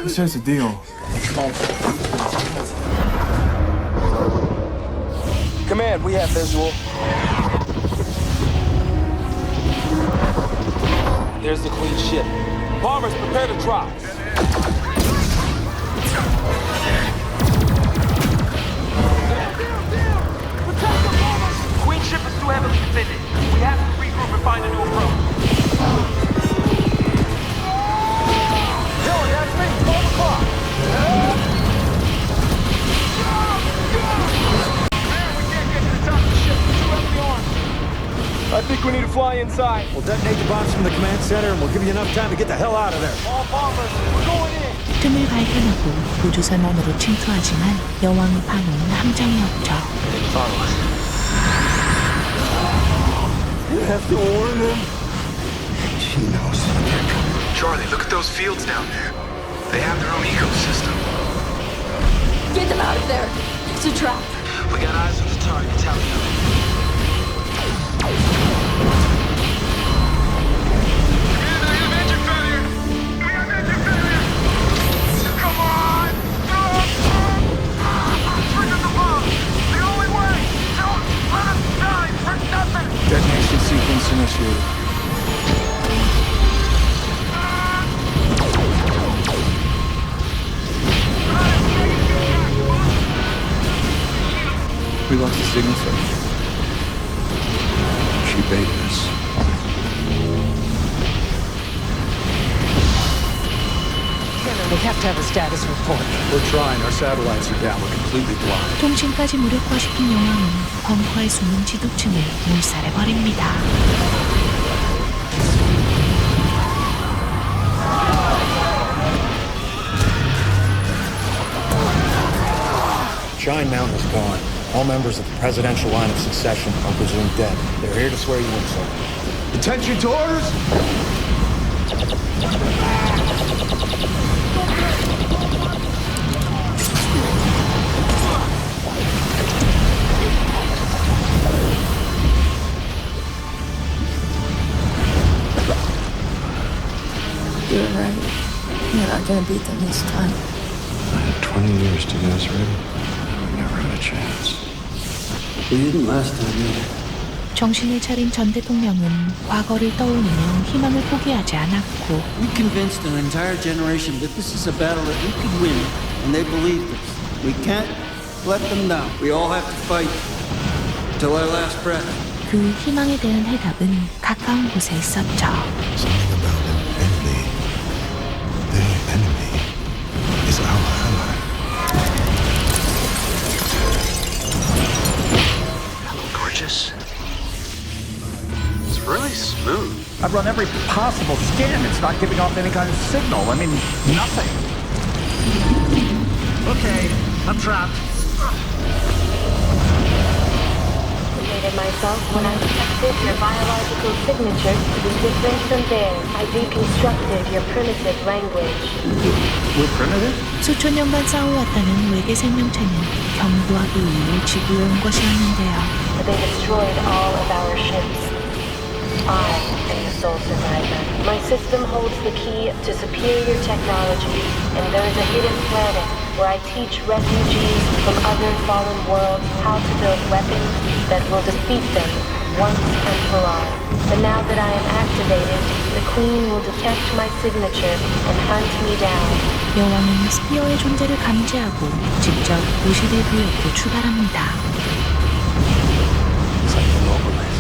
Who says the deal? Command, we have visual. There's the Queen ship. Bombers, prepare to drop. Protect the bombers! Queen ship is too heavily defended. We have to regroup and find a new approach. Yo, that's me. 12 o'clock. I think we need to fly inside. We'll detonate the bombs from the command center and we'll give you enough time to get the hell out of there. All bombers, we're going in. 틈을 발견하고 우주선 안으로 침투하지만 여왕이 파놓은 함정이 없죠. You have to warn him. She knows that they're coming. Charlie, look at those fields down there. They have their own ecosystem. Get them out of there. It's a trap. We got eyes on the target, tell me. Detonation sequence initiated. We lost the signal from her. She baited us. We have to have a status report. We're trying. Our satellites are down. We're completely blind. 통신까지 무력화시킨 여왕은 벙커에 숨은 지도층을 몰살해버립니다. Shine Mountain is gone. All members of the presidential line of succession are presumed dead. They're here to swear you in, sir. Attention to orders! You're right. You're not gonna beat them this time. I had 20 years to get us ready. We never had a chance. We didn't last time either. 정신을 차린 전 대통령은 과거를 떠올리며 희망을 포기하지 않았고 We convinced an entire generation that this is a battle that we could win, and they believed us. We can't let them down. We all have to fight till our last breath. 그 희망에 대한 해답은 가까운 곳에 있었죠. Something about an enemy. Their enemy is our ally. Hello, gorgeous. It's really smooth. I've run every possible scan. It's not giving off any kind of signal. I mean, nothing. Okay, I'm trapped. Myself when I detected your biological signatures to be different from theirs. I deconstructed your primitive language. We're primitive? 수천 년간 싸워왔다는 외계 생명체는 경고하기 위해 지구에 온 것이었는데요. They destroyed all of our ships. I am the sole survivor. My system holds the key to superior technology, and there is a hidden planet where I teach refugees from other fallen worlds how to build weapons that will defeat them once and for all. But now that I am activated, the Queen will detect my signature and hunt me down. 여왕은 스피어의 존재를 감지하고 직접 51구역으로 출발합니다. It's like an overlay.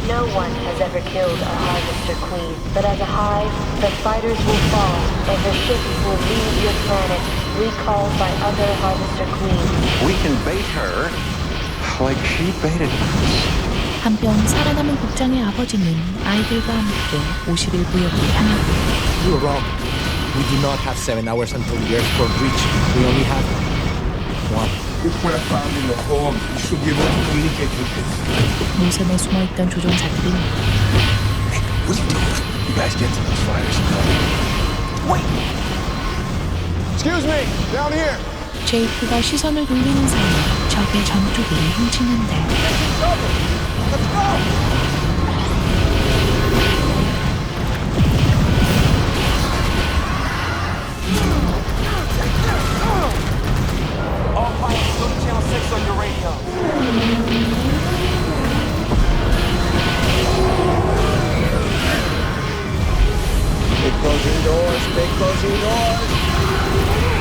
No one has ever killed a Harvester Queen, but as a hive, the fighters will fall, and the ships will leave your planet, recalled by other Harvester Queens. We can bait her like she baited us. 한편 살아남은 국장의 아버지는 아이들과 함께 51구역을 향하고 You were wrong. We do not have 7 hours until the airport reach. We only have 1. If we're found in the home, you should be able to communicate with us. 모선에 숨어있던 조종사들은 What are you doing? You guys get to those fires. Wait! Excuse me! Down here! 제이크가 시선을 돌리는 사이 적의 전투기를 훔치는데 All pilots, go to channel 6 on your radio. Big closing doors, big closing doors.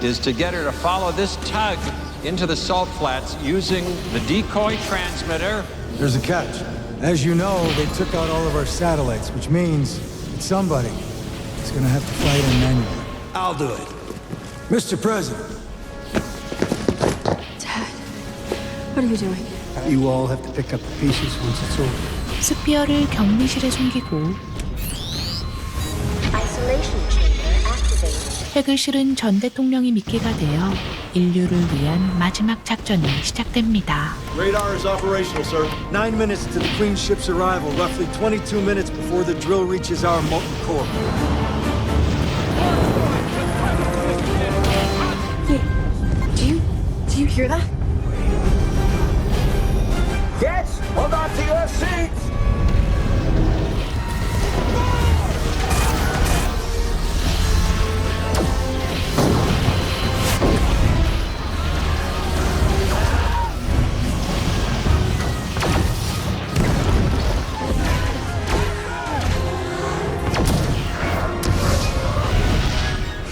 Is to get her to follow this tug into the salt flats using the decoy transmitter. There's a catch. As you know, they took out all of our satellites, which means that somebody is gonna have to fly it in manually. I'll do it. Mr. President, Dad, what are you doing? you all have to pick up the pieces once it's over. 스피어를 격리실에 숨기고 Isolation chamber activated. 핵을 실은 전 대통령이 미끼가 되어 인류를 위한 마지막 작전이 시작됩니다. Radar is operational, sir. 9 minutes to the Queen ship's arrival, roughly 22 minutes before the drill reaches our molten core. Do you hear that? Kids, hold on to your seats!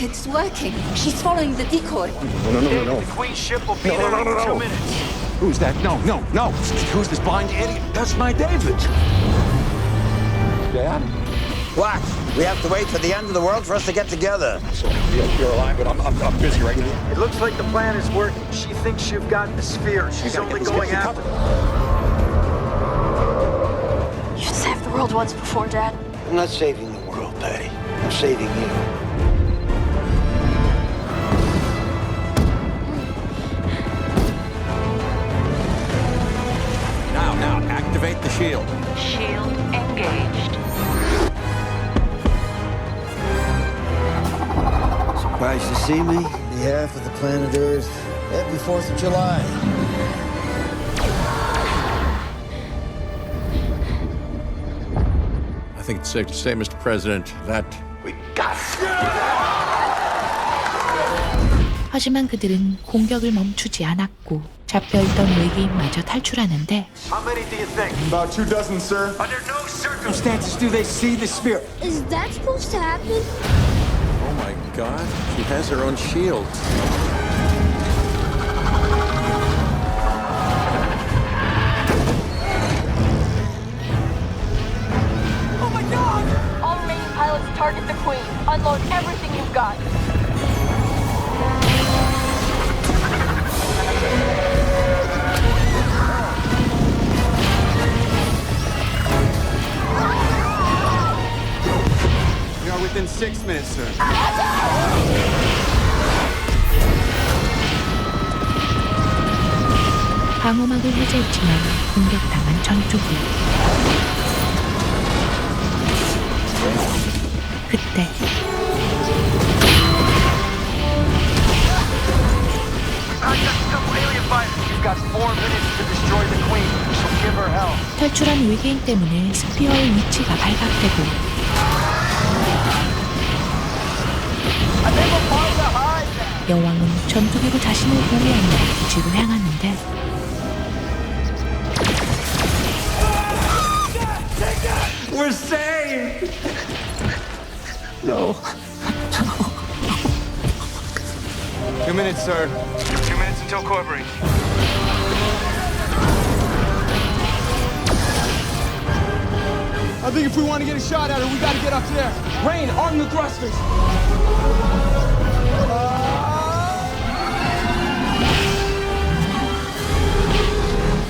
It's working. She's following the decoy. No. The Queen ship will be there in 2 minutes. Who's that? No. Who's this blind idiot? That's my David. Dad? What? We have to wait for the end of the world for us to get together. You're alive, but I'm busy right now. It looks like the plan is working. She thinks you've got the sphere. She's only going after. You've saved the world once before, Dad. I'm not saving the world, Patty. I'm saving you. Now, activate the shield. Shield engaged. Surprised to see me? Behalf of the planet Earth, happy 4th of July. I think it's safe to say, Mr. President, that We got 하지만 그들은 공격을 멈추지 않았고 잡혀있던 외계인마저 탈출하는데 How many do you think? About 24, sir. Under no circumstances do they see the sphere. Is that supposed to happen? oh my God, she has her own shield. Oh my god! All remaining pilots target the Queen. Unload everything you've got. We are within 6 minutes, sir. 방어막을 해제했지만 공격당한 전투기. 그때 I got a couple alien fighters. You've got 4 minutes to destroy the Queen, so give her hell. 탈출한 외계인 때문에 스피어의 위치가 발각되고 여왕은 전투기로 자신을 보호하며 기지로 향하는데 We're saved! 2 minutes, sir. 2 minutes until core break. I think if we want to get a shot at her, we got to get up there. Rain, arm the thrusters.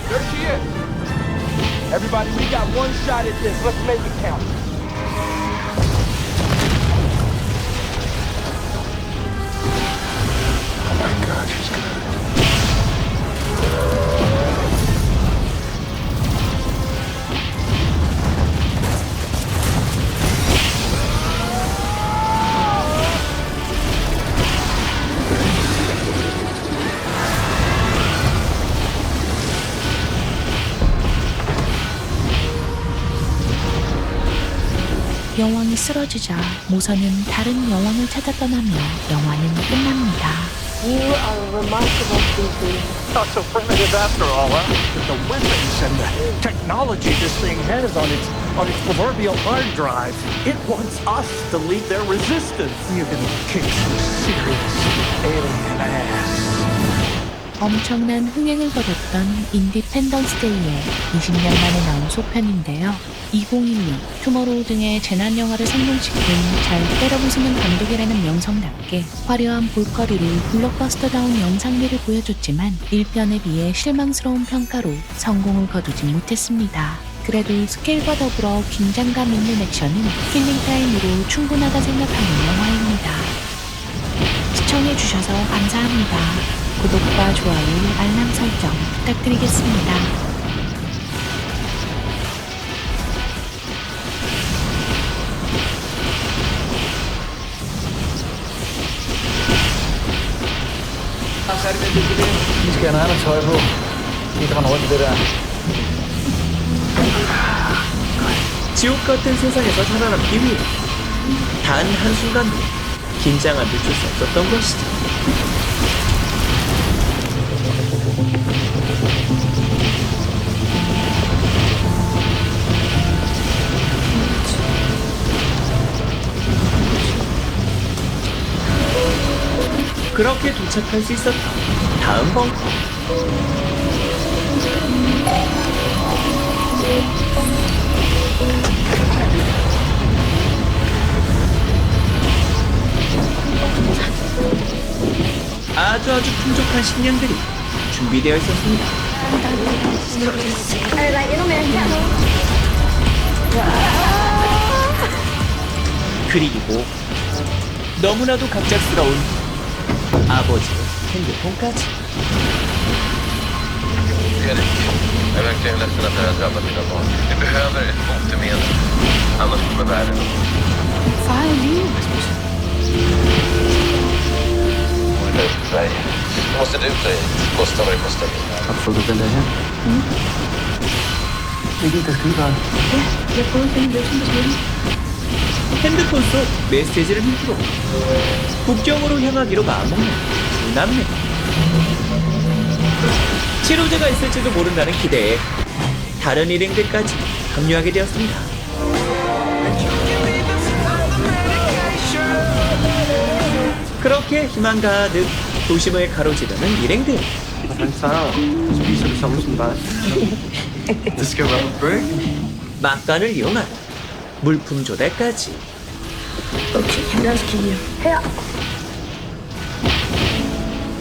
There she is. Everybody, we got one shot at this. Let's make it count. Oh my God, she's good. 여왕이 쓰러지자 모선은 다른 여왕을 찾아 떠나며 영화는 끝납니다. You are a remarkable species. Not so primitive after all, huh? The weapons and the technology this thing has on its proverbial hard drive. It wants us to lead their resistance. You're gonna kick some serious alien ass. 엄청난 흥행을 거뒀던 인디펜던스 데이에 20년 만에 나온 소편인데요. 2012, 투모로우 등의 재난 영화를 성공시킨 잘 때려부수는 감독이라는 명성답게 화려한 볼거리를 블록버스터다운 영상미를 보여줬지만 1편에 비해 실망스러운 평가로 성공을 거두지 못했습니다. 그래도 스케일과 더불어 긴장감 있는 액션은 킬링타임으로 충분하다 생각하는 영화입니다. 시청해주셔서 감사합니다. 구독과 좋아요, 알람 설정 부탁드리겠습니다. Vi skal have noget tøj på. Vi kan rundt det der. 지옥 같은 세상에서 살아남기 위해 단 한순간도 긴장을 늦출 수 없었던 것이죠. 그렇게 도착할 수 있었던 다음 벙커. 아주 풍족한 식량들이 준비되어 있었습니다. 그리고 너무나도 갑작스러운 아버지의 핸드폰까지. Erik, jag är verkligen ledsen att det har drabbat dina barn. Du behöver ett botemedel. Annars kommer världen. Far är liv. Du är i Sverige. Du måste ut dig. Kosta vad det kostar. Har du fået den der her? Det gik da skide godt. Ja, jeg prøvede at finde løsning på smitten. 핸드폰 속 메시지를 힘으로 국경으로 향하기로 마음먹는 두 남매. 치료제가 있을지도 모른다는 기대에 다른 일행들까지 합류하게 되었습니다. 그렇게 희망 가득 도심을 가로지르는 일행들. 막간을 이용한 물품 조달까지. Okay, lad os kigge her.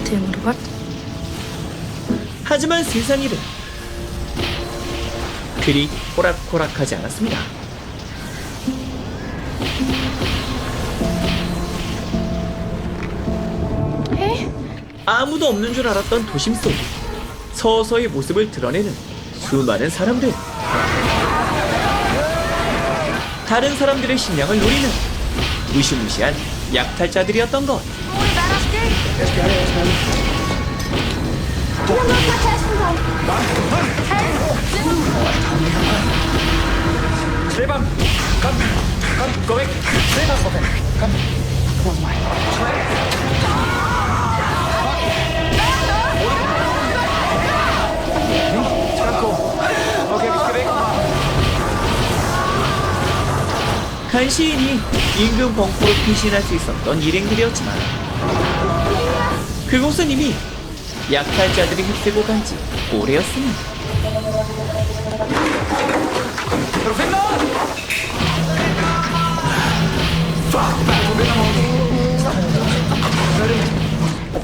Det må du godt. 하지만 세상 일은 그리 호락호락하지 않았습니다. 아무도 없는 줄 알았던 도심 속 서서히 모습을 드러내는 수많은 사람들. 다른 사람들의 식량을 노리는 무시무시한 약탈자들이었던 것. Stefan, kom, gå væk. Stefan, for fanden. Kom. Kom hos mig. Okay, vi skal væk. 간신히 인근 벙커로 피신할 수 있었던 일행들이었지만 그곳은 이미 약탈자들이 휩쓸고 간 지 오래였습니다.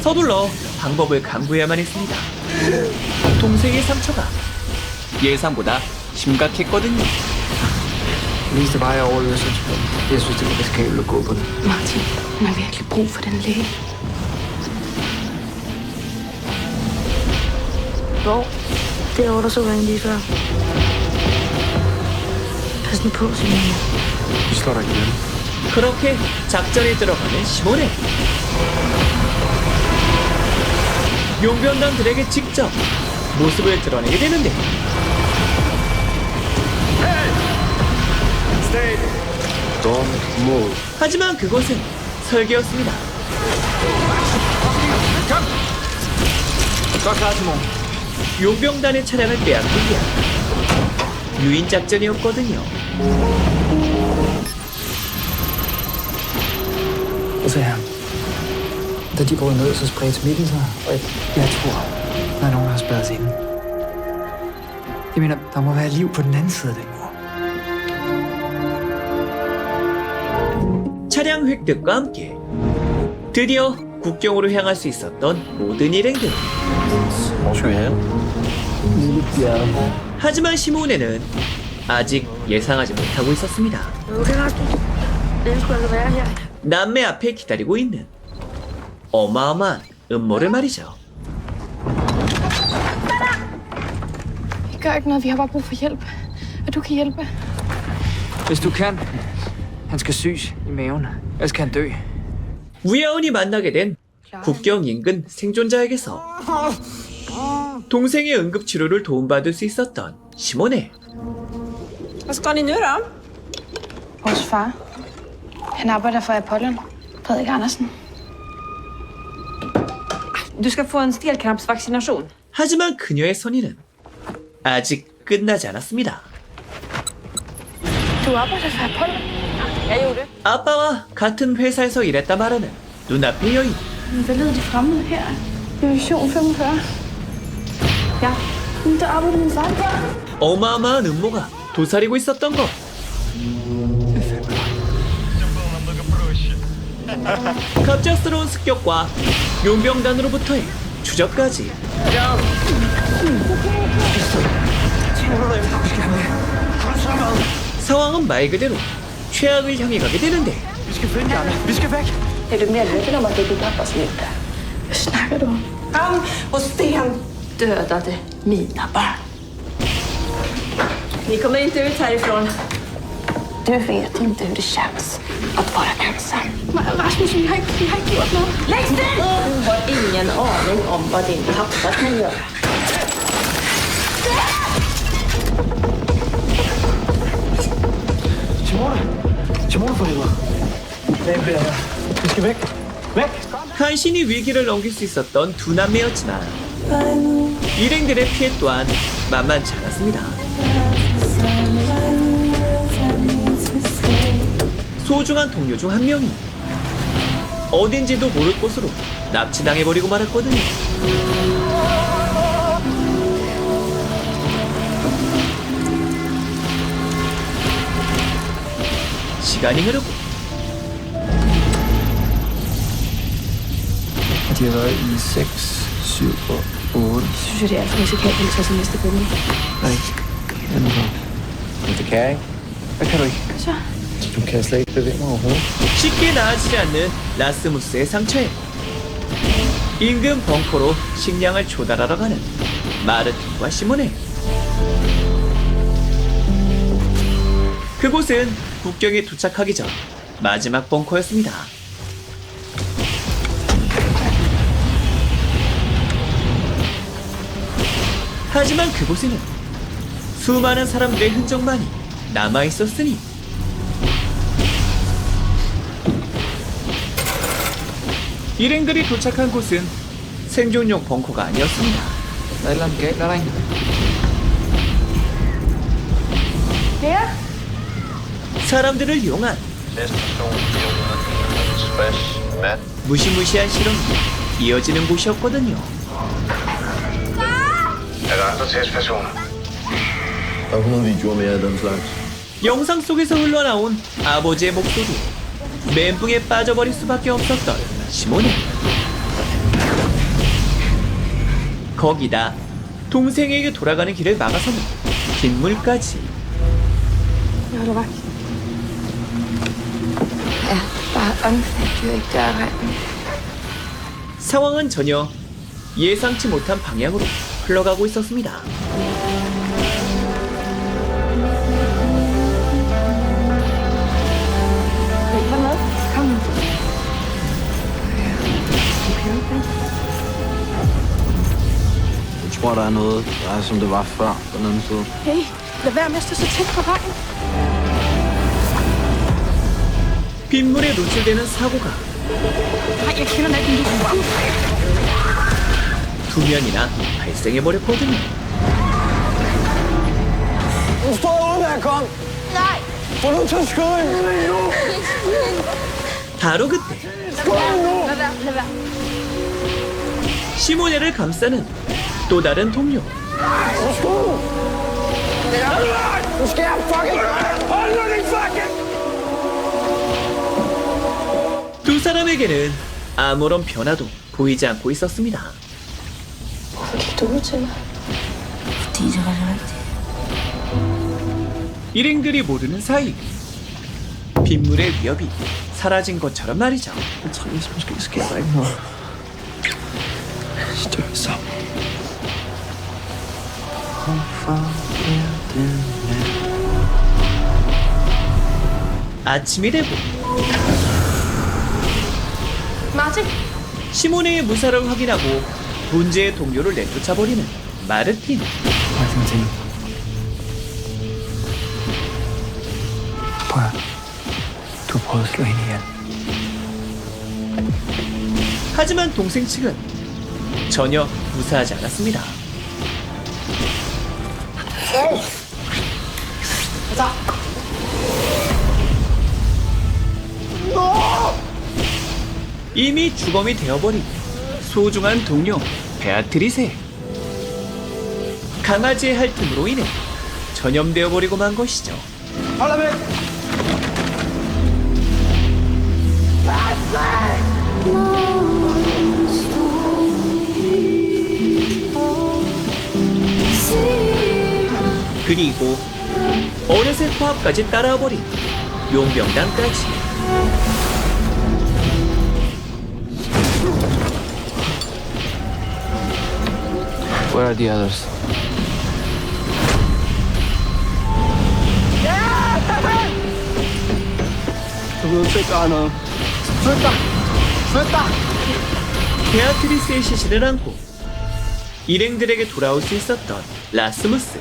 서둘러 방법을 강구해야만 했습니다. 동생의 상처가 예상보다 심각했거든요. Hvis det var jeg overlevede, så jeg synes, det var risikabelt at gå på det. Martin, hun har virkelig brug for den læge. Hvor? Derovre, der så jeg lige før. Pas nu på, Simone. Vi slår dig ihjel. 그렇게 작전에 들어가는 시모네. 용병단들에게 직접 모습을 드러내게 되는데 하지만 그것은 설계였습니다. 용병단의 차량을 빼앗기 위한 유인 작전이었거든요. Så her. Da de brød ned, så spredte smitten sig, og jeg tror, der er nogen, der har spærret sig inde. Jeg mener, der må være liv på den anden side af den mur. 차량 획득과 함께 드디어 국경으로 향할 수 있었던 모든 일행들. 하지만 시몬에는 아직 예상하지 못하고 있었습니다. 남매 앞에 기다리고 있는 어마어마한 음모를 말이죠. Vi gør ikke noget, vi har bare brug for hjælp. Og du kan hjælpe. Hvis du kan. Han skal syes i maven. Ellers kan han dø. 우연히 만나게 된 국경 인근 생존자에게서 동생의 응급치료를 도움받을 수 있었던 시모네. Hvad skal I nu da? Vores far. Han arbejder for Apollon. Frederik Andersen. Du skal få en stelkrampsvaccination. 하지만 그녀의 선의는 아직 끝나지 않았습니다. Du arbejder for Apollon? Jeg gjorde det. 아빠와 같은 회사에서 일했다 말하는 눈앞의 여인. Hvad leder de fremmede her? Division 45. Ja, der arbejder min far. 어마어마한 음모가 도사리고 있었던 것. 갑작스러운 습격과 용병단으로부터의 추적까지. 상황은 말 그대로 최악을 향해 가게 되는데. Er du medveten om at det er din pappas middag? Hvad snakker du om? Han och Sten dödade mina barn. Ni kommer inte ut härifrån. Du vet inte hur det känns att vara ensam. Rasmus, vi har ikke gjort noget. Lägg still! Du har ingen aning om vad din pappa kan göra. Simone for helvede. Vi skal væk. Væk! 간신히 위기를 넘길 수 있었던 두 남매였지만 일행들의 피해 또한 만만치 않았습니다. 소중한 동료 중 한 명이 어딘지도 모를 곳으로 납치당해버리고 말았거든요. 시간이 흐르고 De har været i 6, 7 og 8. Synes jeg, det er alt for risikabelt at tage sin næste billede. Nej, det kan jeg ikke. Hvad kan du ikke? Så? Du kan slet ikke bevæge mig overhovedet. 쉽게 나아지지 않는 라스무스의 상처에 인근 벙커로 식량을 조달하러 가는 마르틴과 시모네. 그곳은 국경에 도착하기 전 마지막 벙커였습니다. 하지만 그곳에는 수많은 사람들의 흔적만이 남아있었으니 일행들이 도착한 곳은 생존용 벙커가 아니었습니다. Der er et eller andet galt, er der ikke? Ja? 사람들을 이용한 무시무시한 실험이 이어지는 곳이었거든요. Er der andre testpersoner? Der er 100 videoer mere af den slags. 영상 속에서 흘러나온 아버지의 목소리. 멘붕에 빠져버릴 수밖에 없었던 시모네. 거기다 동생에게 돌아가는 길을 막아서는 빗물까지. Nå, du vagt. Ja, bare unfact jo ikke dørrækken. 상황은 전혀 예상치 못한 방향으로 흘러가고 있었습니다. Kom. Jeg tror, der er noget, der er som det var før på den anden side. Hey, lad være med at stå så tæt på vejen. 빗물에 노출되는 사고가 두 면이나 발생해버렸거든요. 바로 그때 시모네를 감싸는 또 다른 동료. 두 사람에게는 아무런 변화도 보이지 않고 있었습니다. 일행들이 모르는 사이 빗물의 위협이 사라진 것처럼 말이죠. 아침이 되고 시모네의 무사를 확인하고 문제의 동료를 내쫓아버리는 마르틴. Prøv at. Du har prøvet at slå hende ihjel. 하지만 동생 측은 전혀 무사하지 않았습니다. 이미 주검이 되어버린 소중한 동료 베아트리세. 강아지의 핥음으로 인해 전염되어버리고 만 것이죠. 그리고 어느새 포함까지 따라와버린 용병단까지. Where are the others? 베아트리스의 시신을 안고 일행들에게 돌아올 수 있었던 라스무스.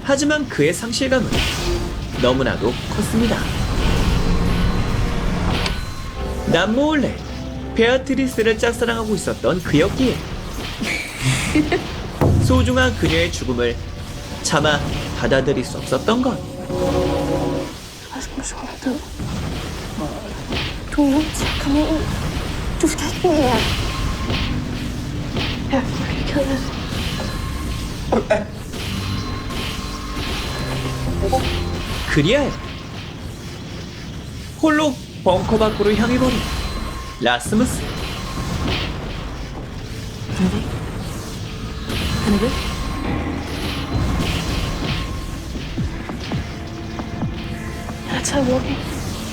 하지만 그의 상실감은 너무나도 컸습니다. 남몰래 베아트리스를 짝사랑하고 있었던 그였기에 소중한 그녀의 죽음을 차마 받아들일 수 없었던 것. Du er nødt til at komme ud. Du skal ikke mere. Jeg er virkelig ked af det. 그리하여 홀로 벙커 밖으로 향해버린 라스무스.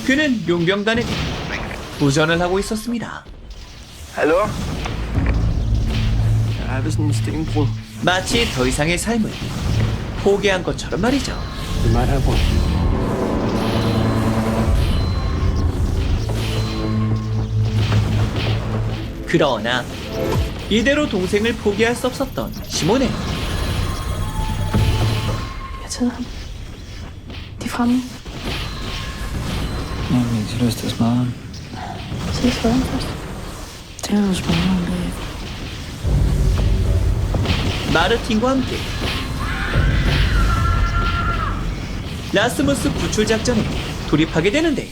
그는 용병단에게 부전을 하고 있었습니다. Hallo? Jeg er ved sådan en stenbrud. 마치 더 이상의 삶을 포기한 것처럼 말이죠. Vi might have one. 그러나 이대로 동생을 포기할 수 없었던 시모네. Jeg tager ham. De er fremme. Jeg har ikke lyst til at smadre ham. Så jeg svarer ham først. Det har du smadret ham bagefter. 마르틴과 함께 라스무스 구출 작전에 돌입하게 되는데.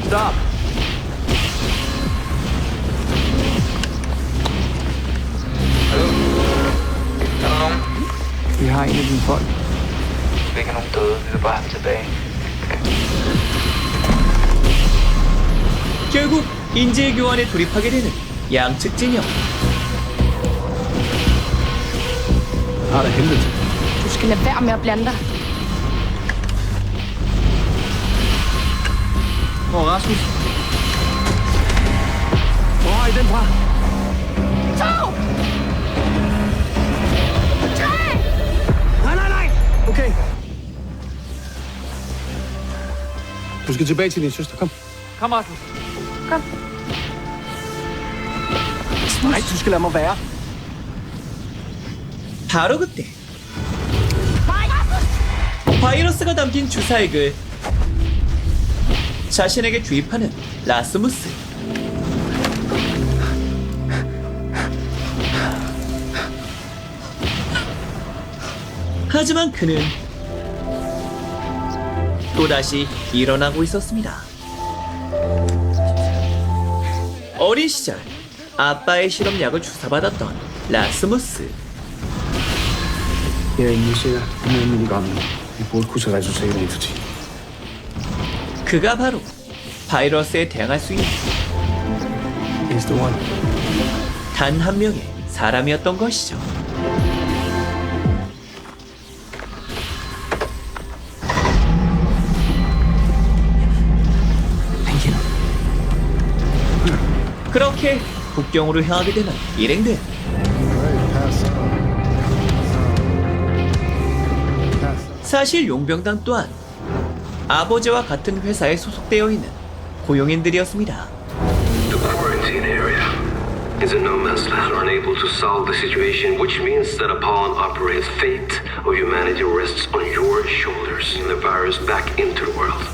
Stop! Vi har en af dine folk. Vi er ikke nogen døde, vi vil bare have dem tilbage. 결국 인재 교환에 돌입하게 되는 양측 진영. Har der helvede. Du skal lade være med at blande dig. Hvor er Rasmus? Hvor har I den fra? 2! 3! Nej! Okay. Du skal tilbage til din søster, kom. Kom, Rasmus. Kom. Nej, du skal lade mig være. 바로 그때 바이러스가 담긴 주사액을 자신에게 주입하는 라스무스. 하지만 그는 또다시 일어나고 있었습니다. 어린 시절 아빠의 실험약을 주사받았던 라스무스. Jeg er ingen sikker. 100 milligram. Vi burde kunne se resultater inden for 10. 그가 바로 바이러스에 대항할 수 있는 He's the one. 단 한 명의 사람이었던 것이죠. 그렇게 북경으로 향하게 되는 일행들. 사실 용병단 또한 아버지와 같은 회사에 소속되어 있는 고용인들이었습니다. The quarantine area is a no man's land, unable to solve the situation, which means that upon operates fate of humanity rests on your shoulders, and the virus back into the world.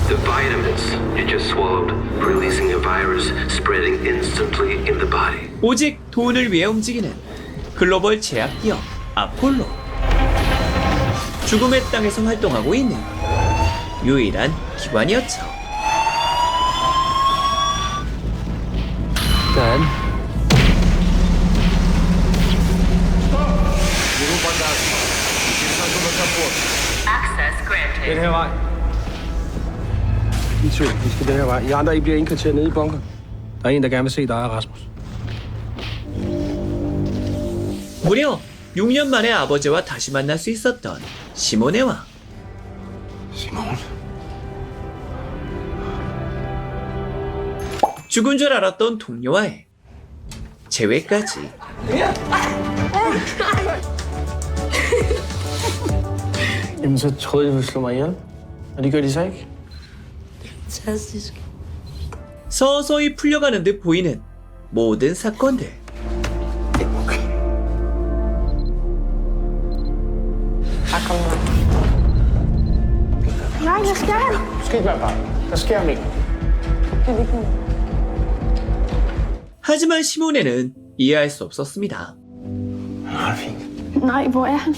The vitamins you just swallowed, releasing a virus, spreading instantly in the body. 오직 돈을 위해 움직이는 글로벌 제약기업 아폴로. 죽음의 땅에서 활동하고 있는 유일한 기관이었죠. Dad? Access granted. Den her vej. I to, vi skal den her vej. I andre, I bliver indkvarteret nede i bunkeren. Der er en, der gerne vil se dig og Rasmus. 무려 6년 만에 아버지와 다시 만날 수 있었던 시모네와 Simon. 죽은 줄 알았던 동료와의 재회까지. Jamen, så troede jeg, du ville slå mig ihjel. Og det gør de så ikke? Fantastisk. 서서히 풀려가는 듯 보이는 모든 사건들. Nej, hvad sker der? Du skal ikke være bange. Der sker mere. 하지만 시모네는 이해할 수 없었습니다. Nej, hvor er han?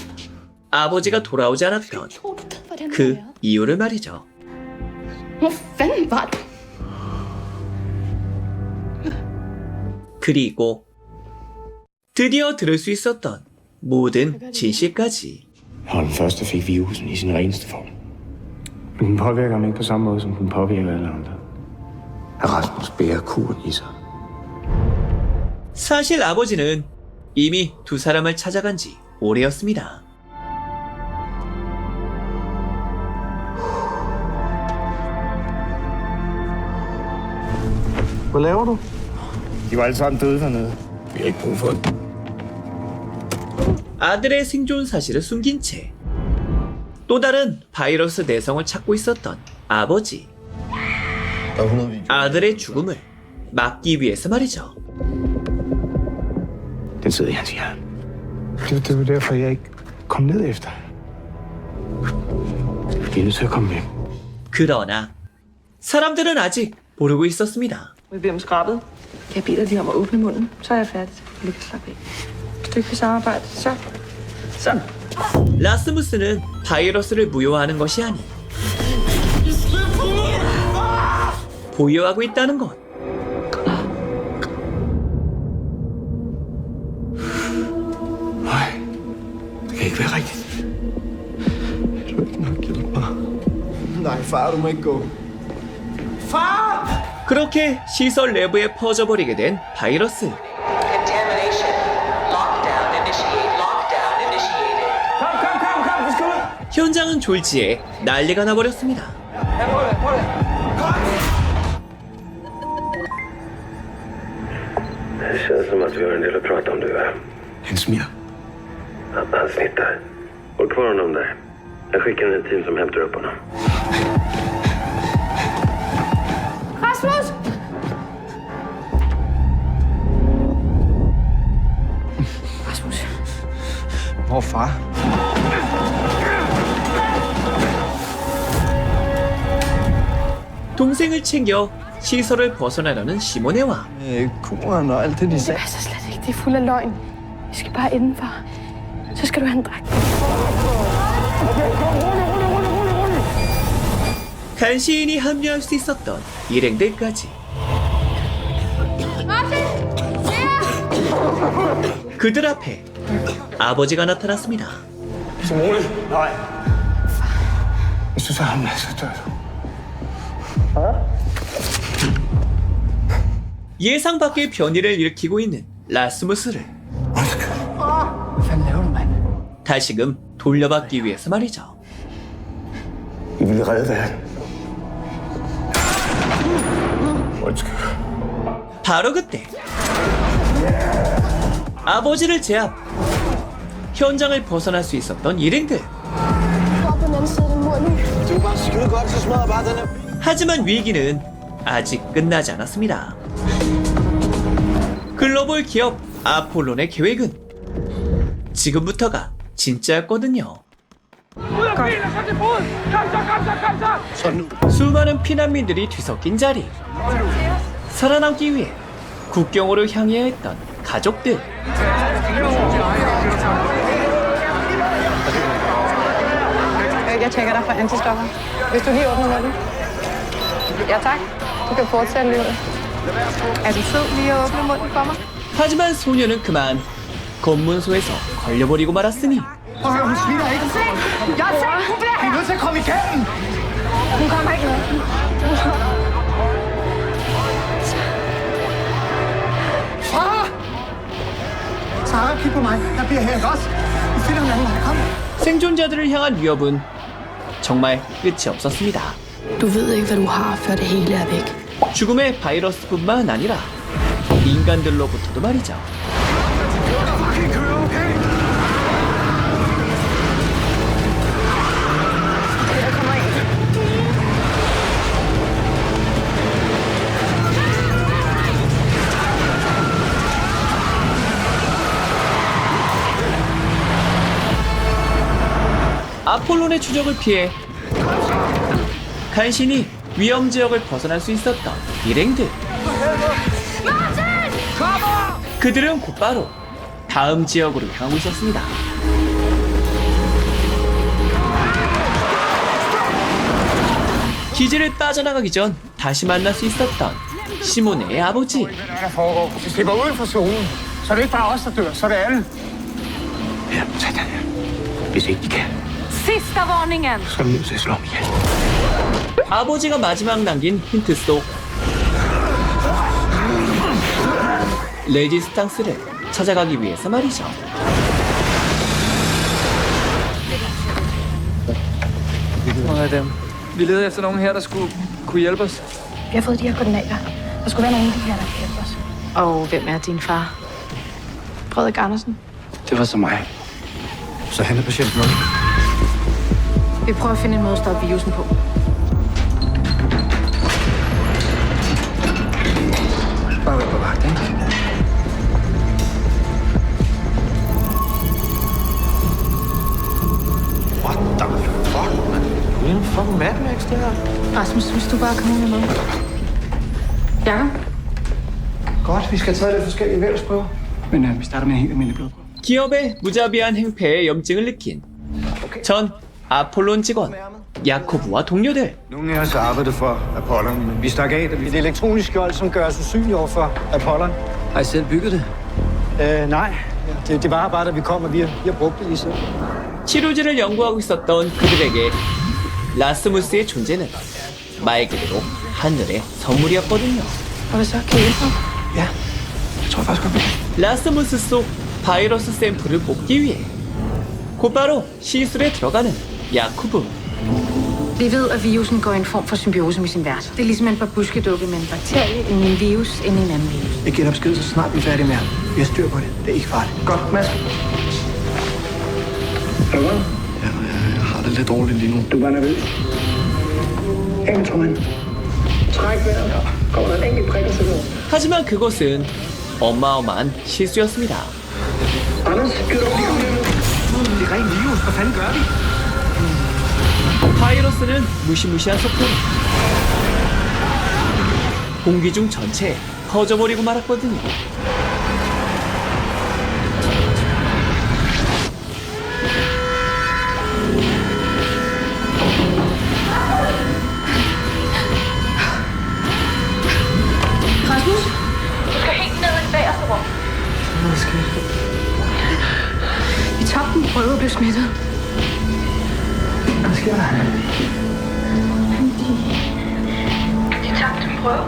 아버지가 돌아오지 않았던 그 이유를 말이죠. Hvor fanden var du? 그리고 드디어 들을 수 있었던 모든 진실까지. Og den første fik virusen i sin reneste form. Men den påvirker ham ikke på samme måde, som den påvirker alle andre. Rasmus bærer kuren i sig. 사실 아버지는 이미 두 사람을 찾아간 지 오래였습니다. Hvad laver du? De var alle sammen døde dernede. Vi har ikke brug for det. 아들의 생존 사실을 숨긴 채 또 다른 바이러스 내성을 찾고 있었던 아버지. 아들의 죽음을 막기 위해서 말이죠. Den sidder i hans hjerte. Det var derfor, jeg ikke kom ned efter. Vi er nødt til at komme væk. 그러나 사람들은 아직 모르고 있었습니다. Vi bliver skrabet. Jeg beder lige om at åbne munden, så er jeg færdig. Vi kan slappe af. Hvis du ikke vil samarbejde, så... 라스무스는 바이러스를 무효화하는 것이 아닌 보유하고 있다는 것. Nej, det kan ikke være rigtigt. Du vil ikke nok hjælpe mig. Nej, far, du må ikke gå. Far! 그렇게 시설 내부에 퍼져버리게 된 바이러스. 현장은 졸지에 난리가 나버렸습니다. Det känns som att vi har en del att prata om, du. Han smitter. Han smittar. Håll kvar honom där. Jag skickar en team som hämtar upp honom. Rasmus! Hvor er far? 동생을 챙겨 시설을 벗어나려는 시모네와 Kuren og alt det, de Det sagde. passer slet ikke. Det er fuld af løgn. Vi skal bare indenfor. Så skal du have en dragt. 간신히 합류할 수 있었던 일행들까지. 그들 앞에 아버지가 나타났습니다. Simone, nej. Hvis du tager ham med, så dør du. 예상 밖의 변이를 일으키고 있는 라스무스를 Hvad fanden laver du, mand? 다시금 돌려받기 위해서 말이죠. I ville redde verden. Undskyld. 바로 그때 아버지를 제압, 현장을 벗어날 수 있었던 일행들. 하지만 위기는 아직 끝나지 않았습니다. 글로벌 기업 아폴론의 계획은 지금부터가 진짜였거든요. 수많은 피난민들이 뒤섞인 자리. 살아남기 위해 국경으로 향해야 했던 가족들. Jeg tjekker dig for antistoffer. Hvis du lige åbner munden. Ja, tak. Du kan fortsætte livet. Er du sød lige at åbne munden for mig? 하지만 소녀는 그만 검문소에서 걸려버리고 말았으니 Hun sviner ikke. Jeg sagde, hun bliver Vi er nødt til at komme igennem. Hun kommer ikke med. Far! Sarah, kig på mig. Jeg bliver her, ikke også? Vi finder en anden vej. Kom. 생존자들을 향한 위협은 정말 끝이 없었습니다. Du ved ikke, hvad du har, før det hele er væk. 죽음의 바이러스뿐만 아니라 인간들로부터도 말이죠. 아폴론의 추적을 피해 간신히 위험 지역을 벗어날 수 있었던 일행들. 그들은 곧바로 다음 지역으로 향하고 있었습니다. 기지를 빠져나가기 전 다시 만날 수 있었던 시모네의 아버지. Hvad der foregår? Hvis vi slipper uden for zonen, så er det ikke bare os, der dør. Så er det alle. Ja, tag den her. Hvis ikke de kan, Sista varningen! så er vi nødt til at slå dem ihjel. 아버지가 마지막 남긴 힌트 속 레지스탕스를 찾아가기 위해서 말이죠. Madame, vi leder efter nogen her, der skulle kunne hjælpe os. Vi har fået de her koordinater. Der skulle være nogen af de her, der kan hjælpe os. Og hvem er din far? Frederik Andersen. Det var så mig. Så han er patienten nu. Vi prøver at finde en måde at stoppe virusen på. Bare vær på vagt, ikke? What the fuck, man? Det er en fucking Mad Max, det her. Rasmus, hvis du bare kommer med. Jakob? Godt, vi skal tage lidt forskellige vævsprøver. Men vi starter med en helt almindelig blodprøve. 기업의 무자비한 행패에 염증을 느낀 전 아폴론 직원 야코브와 동료들. Nogle af os har arbejdet for Apollon, men vi stak af, da vi... Et elektronisk skjold, som gør os usynlige over for Apollon. Har I selv bygget det? Nej. Det var bare, da vi kom, og vi har brugt det lige så. 치료제를 연구하고 있었던 그들에게 라스무스의 존재는 말 그대로 하늘의 선물이었거든요. Og hvad så? Kan I hjælpe ham? Ja, jeg tror faktisk godt, vi kan. 라스무스 속 바이러스 샘플을 뽑기 위해 곧바로 시술에 들어가는 야코브. Vi ved, at virusen går i en form for symbiose med sin vært. Det er ligesom en babuskedukke med en bakterie, en virus ind i en anden virus. Jeg giver dig besked, så snart vi er færdige med ham. Vi har styr på det. Det er ikke farligt. Godt, Mads. Er du godt? Ja, jeg har det lidt dårligt lige nu. Du er bare nervøs. Ingen trøjen. Træk vejret. Ja. Kommer der en enkelt prik og så videre. 하지만 그것은 어마어마한 실수였습니다. Anders, giv dig lige ud. Det er rent virus. Hvad fanden gør vi? 바이러스는 무시무시한 속도로 공기 중 전체에 퍼져버리고 말았거든요. Rasmus, du skal helt ned i bagerste rum. Hvad skete der? Vi tabte en prøve og blev smittet. Hvad sker der? De tabte en prøve.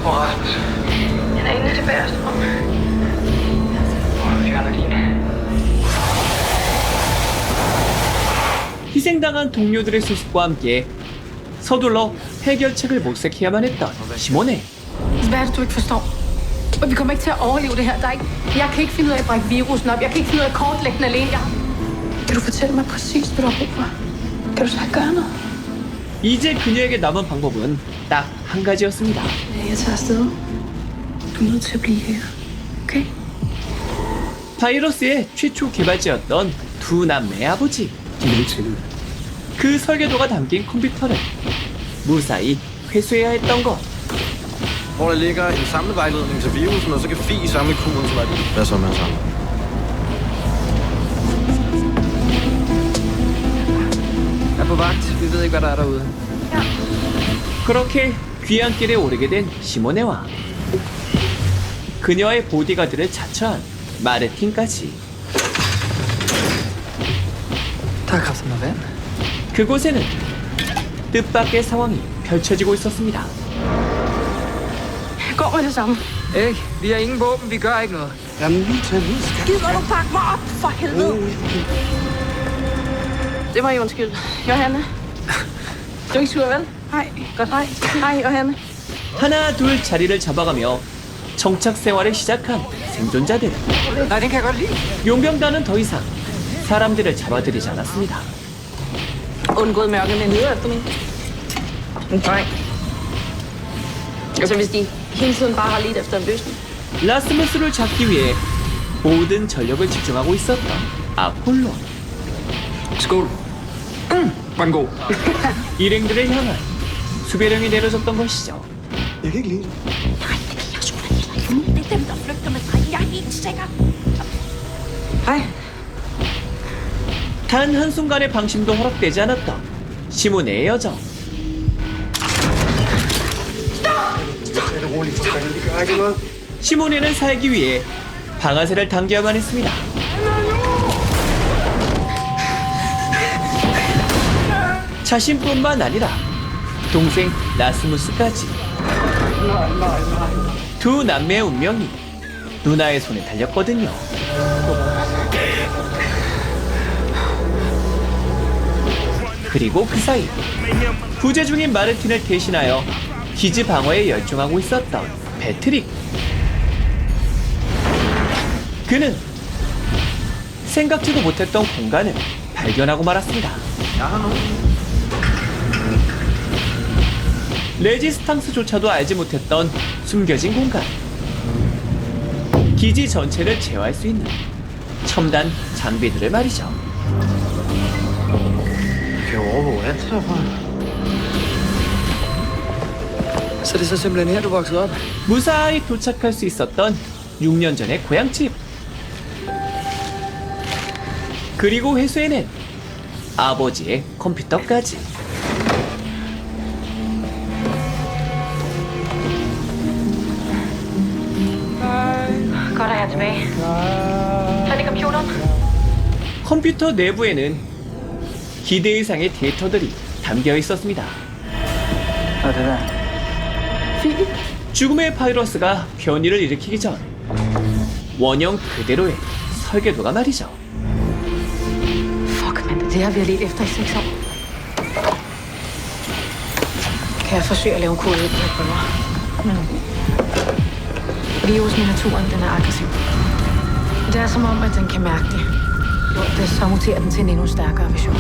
Hvor er Rasmus? Den er inde i det bagerste rum. Hvor fjerner de? 희생당한 동료들의 소식과 함께 서둘러 해결책을 모색해야만 했던 시모네. Hvad er det, du ikke forstår? Vi kommer ikke til at overleve det her. Jeg kan ikke finde ud af at brække virusen op. Jeg kan ikke finde ud af at kortlægge den alene. Kan du fortælle mig præcis, hvad du har brug for? Kan du snart gøre noget? 이제 그녀에게 남은 방법은 딱 한 가지였습니다. Jeg tager afsted. Du er nødt til at blive her. Okay? 바이러스의 최초 개발자였던 두 남매의 아버지. 그 설계도가 담긴 컴퓨터를 무사히 회수해야 했던 것. Hvor der ligger en samlevejledning til virusen, og så kan Fie samle kuren til værdi. Hvad så, Mads? Jeg er på vagt. Vi ved ikke, hvad der er derude. 그렇게 귀한 길에 오르게 된 시모네와 그녀의 보디가드를 자처한 마르틴까지. Der er kraftigt med vand. 그곳에는 뜻밖의 상황이 펼쳐지고 있었습니다. Gå med det samme. Hey, vi har ingen våben. Vi gør ikke noget. Jamen, lige tag ud. Gider du pakke mig op, for helvede? Det må I undskylde. Johanne. Du er ikke sur, vel? Hej. Godt, hej. Hej, Johanne. 하나 둘 자리를 잡아가며 정착 생활을 시작한 생존자들. Nej, den kan jeg godt lide. 용병단은 더 이상 사람들을 잡아들이지 않았습니다. Undgået mørket med en leder efter mig. En dreng. Altså, hvis de hele tiden bare har lidt efter en løsning. 라스무스를 잡기 위해 모든 전력을 집중하고 있었던 아폴로. Skål. Var den god? 일행들을 향한 수배령이 내려졌던 것이죠. Jeg kan ikke lide det. Det er dem, der flygter med drengen. Jeg er helt sikker. Hej. 단 한순간의 방심도 허락되지 않았던 시모네의 여정. 시모네는 살기 위해 방아쇠를 당겨야만 했습니다. 자신뿐만 아니라 동생 라스무스까지 두 남매의 운명이 누나의 손에 달렸거든요. 그리고 그 사이 부재 중인 마르틴을 대신하여 기지 방어에 열중하고 있었던 패트릭. 그는 생각지도 못했던 공간을 발견하고 말았습니다. 레지스탕스조차도 알지 못했던 숨겨진 공간. 기지 전체를 제어할 수 있는 첨단 장비들을 말이죠. Kan jeg overvåge alt herfra? Så det er så simpelthen her, du voksede op? 무사히 도착할 수 있었던 6년 전의 고향집. 그리고 회수해낸 아버지의 컴퓨터까지. Godt at have tilbage. Fat i computeren. 컴퓨터 내부에는 기대 이상의 데이터들이 담겨 있었습니다. 죽음의 바이러스가 변이를 일으키기 전 원형 그대로의 설계도가 말이죠. Fuck, mand. Det har vi lidt efter i 6 år. Kan jeg forsøge at lave en kode ud på prøver? Virusen i naturen, den er aggressiv. Det er som om, at den kan mærke det. Det så muterer den til en endnu stærkere version.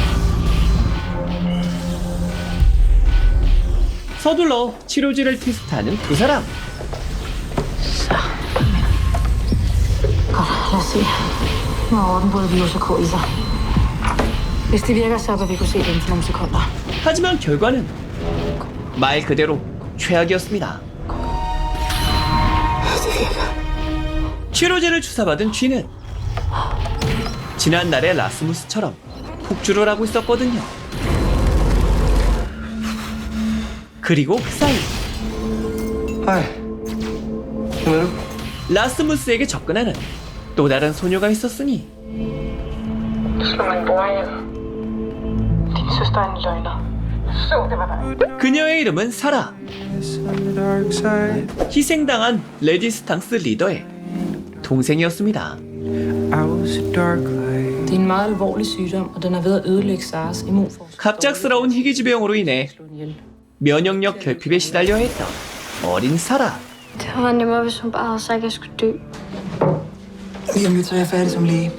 서둘러 치료제를 테스트하는 두 사람. Godt, lad os se. Nu har orden både virus og K i sig. Hvis det virker, så vil vi kunne se det inden for nogle sekunder. 하지만 결과는 말 그대로 최악이었습니다. 치료제를 주사받은 쥐는 지난날의 라스무스처럼 폭주를 하고 있었거든요. 그리고 그 사이 라스무스에게 접근하는 또 다른 소녀가 있었으니 Slå min bror ihjel. Din søster er en løgner. Så det var dig. 그녀의 이름은 사라. 희생당한 레지스탕스 리더의 동생이었습니다. Det er en meget alvorlig sygdom, og den er ved at ødelægge Saras immunforsvar. 갑작스러운 희귀지병으로 인해 면역력 결핍에 시달려 했던 어린 사라. Det var nemmere, hvis hun bare havde sagt, at jeg skulle dø. Lige om lidt, så er jeg færdig som læge.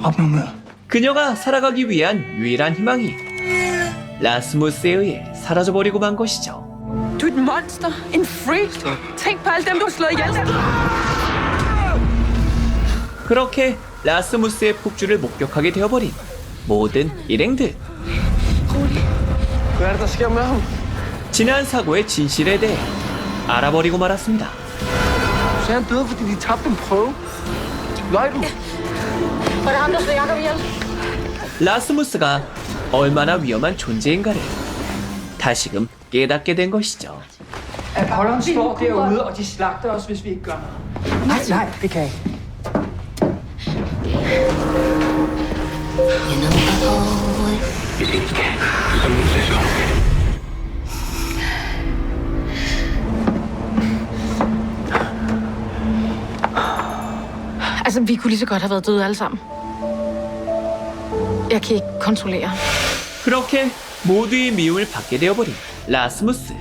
Op med humør. 그녀가 살아가기 위한 유일한 희망이 라스무스에 의해 사라져버리고 만 것이죠. Du er et monster. En freak. Tænk på alle dem, du har slået ihjel. 그렇게 라스무스의 폭주를 목격하게 되어버린 모든 일행들. 지난 사고의 진실에 대해 알아버리고 말았습니다. Var det ham, der slog Jacob ihjel? 라스무스가 얼마나 위험한 존재인가를 다시금 깨닫게 된 것이죠. Apollon står derude, og de slagter os, hvis vi ikke gør noget. Nej, nej, det kan jeg ikke. Altså, vi kunne lige så godt have været døde alle sammen. Jeg kan ikke kontrollere. 그렇게 모두의 미움을 받게 되어버린 라스무스.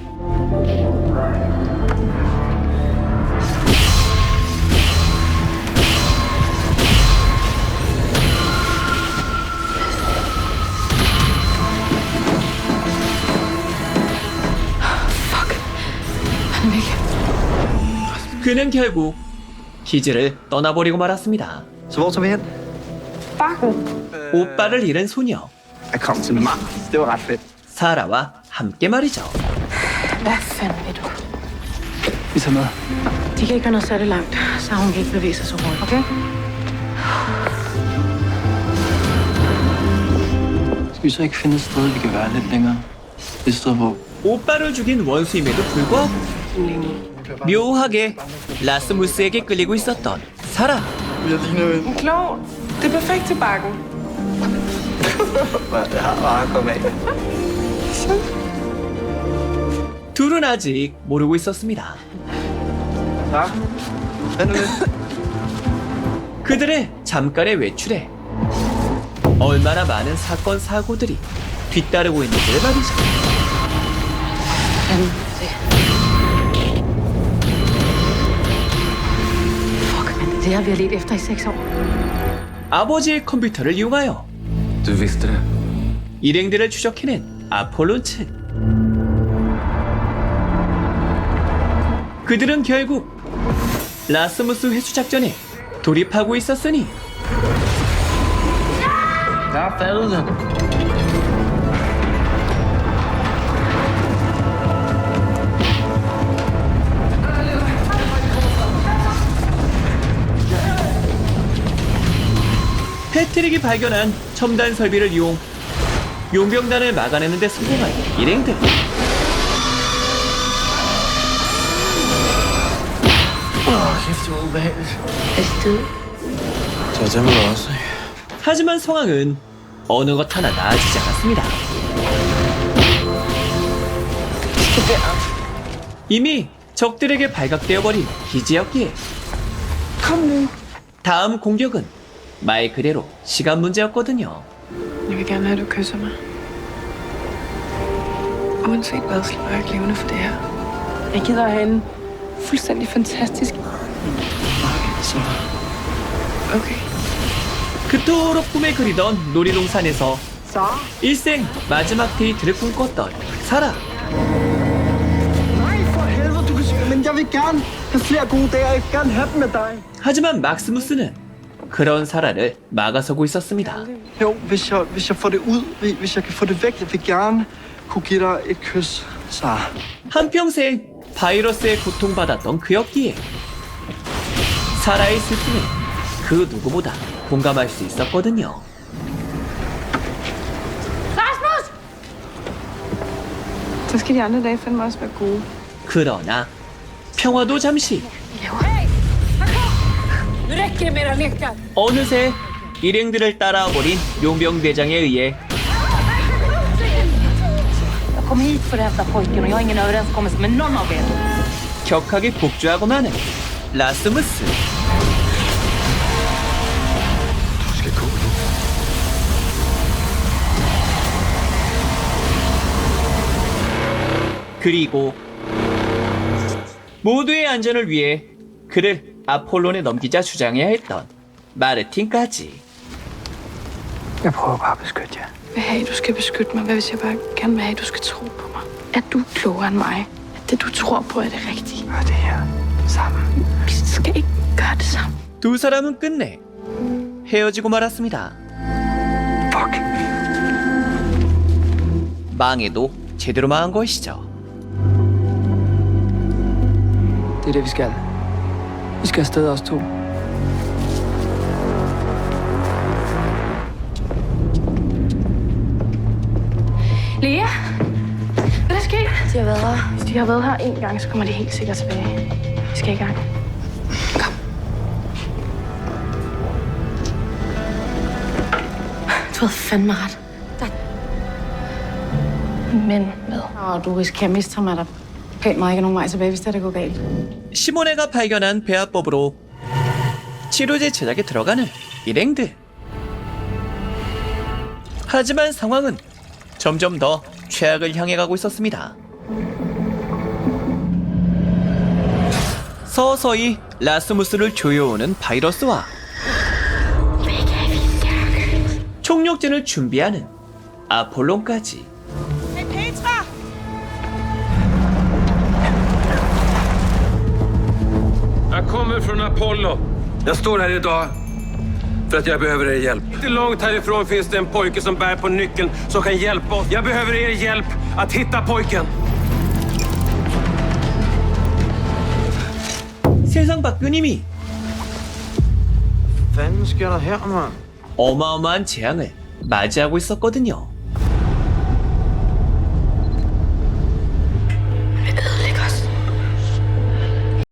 그는 결국 기지를 떠나버리고 말았습니다. Så hvor tager vi hen? 오빠를 잃은 소녀 Jeg kom til Mars. Det var ret fedt. 사라와 함께 말이죠. Hvad fanden vil du? Vi tager med. De kan ikke være noget særligt langt, så hun kan ikke bevæge sig så hurtigt, okay? Skal vi så ikke finde et sted, vi kan være lidt længere? Et sted, hvor... 오빠를 죽인 원수임에도 불구하고 묘하게 라스무스에게 끌리고 있었던 사라. En klovn. Det er perfekt til bakken. Det har bare kommet af. 둘은 아직 모르고 있었습니다. 그들의 잠깐의 외출에 얼마나 많은 사건 사고들이 뒤따르고 있는지를 말이죠. Det har vi har let efter i 6 år. 아버지의 컴퓨터를 이용하여 Du visste det. 일행들을 추적해낸 아폴론 측. 그들은 결국 라스무스 회수 작전에 돌입하고 있었으니 Jeg har faldet den. 패트릭이 발견한 첨단 설비를 이용 용병단을 막아내는 데 성공한 일행들. Kæft, det var ubehageligt. 저 잠을 왔어요. 하지만 상황은 어느 것 하나 나아지지 않았습니다. 이미 적들에게 발각되어버린 기지였기에 다음 공격은 말 그대로 시간 문제였거든요. Jeg vil gerne have, at du kysser mig. Uanset hvad, slipper jeg ikke levende for det her. Jeg gider at have en fuldstændig fantastisk... Okay. 그토록 꿈에 그리던 놀이동산에서 일생 마지막 데이트를 꿈꿨던 사라. Nej, for helvede, du kan... Men jeg vil gerne have flere gode dage. Jeg vil gerne have dem med dig. 하지만 막스무스는 그런 사라를 막아서고 있었습니다. Jo, hvis jeg får det ud, hvis jeg kan få det væk, jeg vil gerne kunne give dig et kys, Sara. 한평생 바이러스에 고통받았던 그였기에 사라의 슬픔에 그 누구보다 공감할 수 있었거든요. Rasmus! Så skal de andre dage fandme også være gode. 그러나 평화도 잠시. Nu räcker det med era lekar! 어느새 일행들을 따라와버린 용병대장에 의해 Jag kom hit för att hämta pojken och jag har ingen överenskommelse med någon av er. 격하게 복주하고 마는 라스무스. 그리고 모두의 안전을 위해 그를 아폴론에 넘기자 주장해야 했던 마르틴까지. Jeg prøver bare at beskytte jer. Jeg vil have, du skal beskytte mig. Hvad hvis jeg bare gerne vil have, du skal tro på mig? At du er klogere end mig. At det, du tror på, er det rigtige. Gør det her sammen. Vi skal ikke gøre det sammen. 두 사람은 끝내 헤어지고 말았습니다. Fuck. 망해도 제대로 망한 것이죠. Det er det, vi skal. Vi skal afsted os to. Lea? Hvad er der sket? De har været her. Hvis de har været her en gang, så kommer de helt sikkert tilbage. Vi skal i gang. Kom. Du havde fandme ret. Men med. Og du risikerer at miste ham, at der pænt meget ikke er nogen vej tilbage, hvis det går galt. 시모네가 발견한 배합법으로 치료제 제작에 들어가는 일행들. 하지만 상황은 점점 더 최악을 향해 가고 있었습니다. 서서히 라스무스를 조여오는 바이러스와 총력전을 준비하는 아폴론까지. Jag kommer från Apollo. Jag står här idag för att jag behöver er hjälp. Inte långt härifrån finns det en pojke som bär på nyckeln som kan hjälpa oss. Jag behöver er hjälp att hitta pojken. 세상 바뀐 힘이 Hvad fanden sker der her, mand? 어마어마한 재앙을 맞이하고 있었거든요.